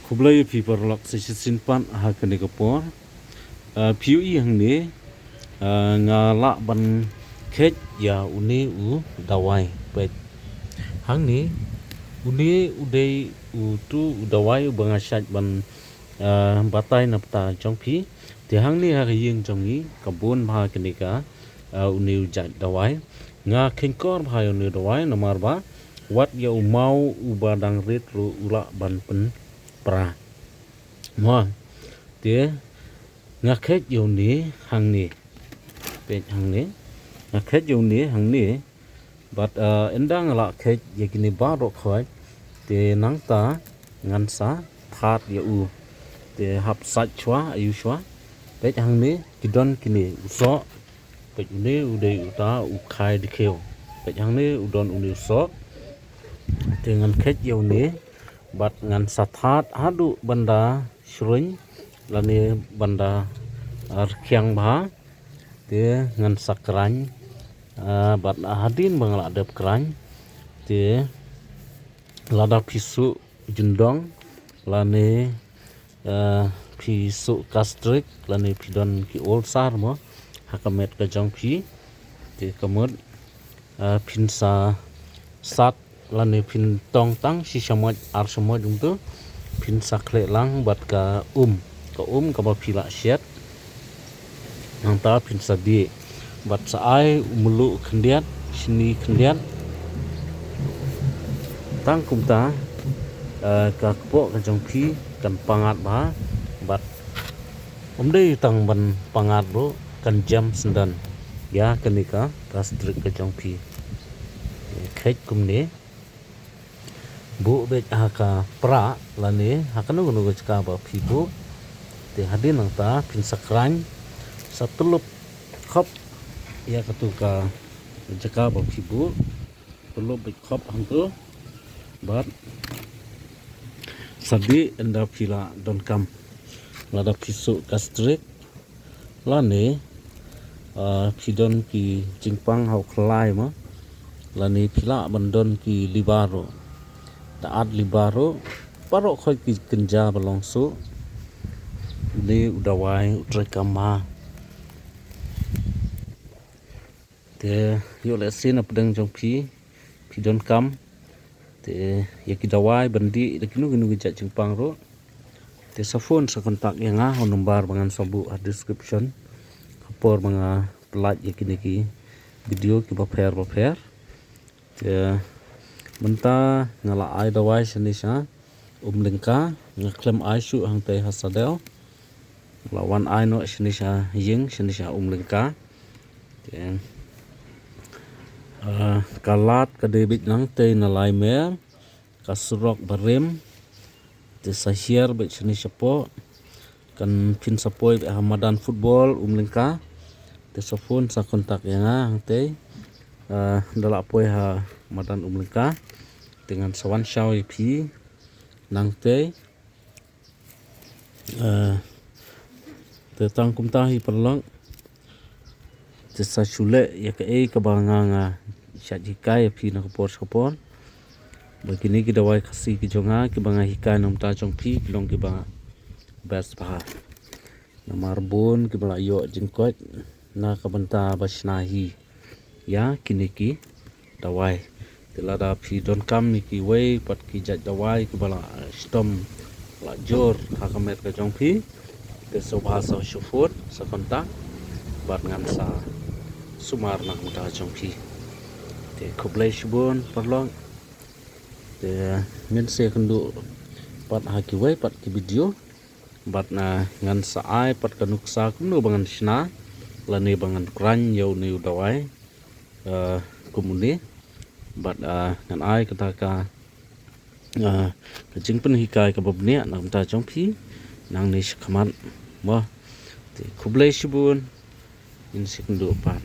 Kublai pi perlak simpan hakani kapor piu yang ni ngalak ban kek ya uni u dawai pet hang ni uni udai u tu dawai bangasat ban batai napta jong pi ti hang ni hari yang jong ni kabun bha kenika uni ujat dawai nga kengkor bha uni dawai nomor ba wat ya mau ubadang rit ru ula ban pen pra mo te ngakhet yo ni hang ni pe hang ni ngakhet yo ni hang ni but endang la khet yakini ba ro khoi te nang ta ngan sa phat ya u te hap sat chwa ayu chwa pe hang ni kidon kini uso pe ni ude uta u khai dikheu pe hang ni udon uni uso te ngan khet yo ni bat ngan sathat hadu banda shruin lani banda arkhyang bha te ngan sakran bat hadin bangla adep kran te lada pisu jundong lani pisu kastrik lani pidon ki ol sar mo hakamet ka jong pi te kamut pinsa sat lani pin tong tang si samot ar samot tu pin sakle lang bat ka ka ba pila syet nang ta pin sadi bat saai umulu khendiat sini khendiat tang kumta ka kpo ka jong pi kan pangat ba bat dei tang ban pangat bro kan jam sendan ya kenika kastrik ka jong pi khet kumne bu bet haka pra lani hakanu gunu ka ba phibu te hadin nang ta pin sakran satulup khop ya katuka jaka ba phibu tulup bet khop hangtu bat sadi enda phila don kam lada pisu kastrik lani phidon ki jingpang hau khlai ma lani phila bandon ki libaro taat libaro parok khoi ki kenja balongsu ni udawai utrekama te yo le sin apdeng jong pi don kam te yaki dawai bandi lekinu ginu gija jingpang ro te sa phone sa kontak yanga ho nomor bangan sabu description kapor manga pelat yakini ki video ki ba pher te menta ngala ai dawai sinisha lengka ngaklem ai shu hang te hasadel lawan ai no sinisha ying sinisha lengka te kalat ka debit nang te na lai mer kasrok barem te sahir bet sinisha po kan pin sapoi be hamadan football lengka te sofon sa kontak yanga hang te dala poi ha madan lengka dengan sawan shaw pi nang te tang kumta hi perlong te sa chule ya ke ka banganga shajikai pi na kapor begini ki dawai khasi ki jonga ki banga hikai nom ta jong pi long ki banga best pa na marbon ki bala yo jingkot na kabanta basnahi ya kiniki dawai telada pi don kam ki wei pat ki jat dawai ki bala stom la jor hakamet ka jong pi ke so bahasa shufut sa kontak bat ngan sa sumar na ta jong pi te kublai shubun perlong te men se kendu pat haki wei pat ki video bat na ngan sa ai pat kanuksa kumno bangan sna lani bangan kran yo ni dawai kumuni bat ngan ai kata ka jing pen hikai ka babne nang ta jong pi nang ni khaman mo te kublai shubun in sekundu pat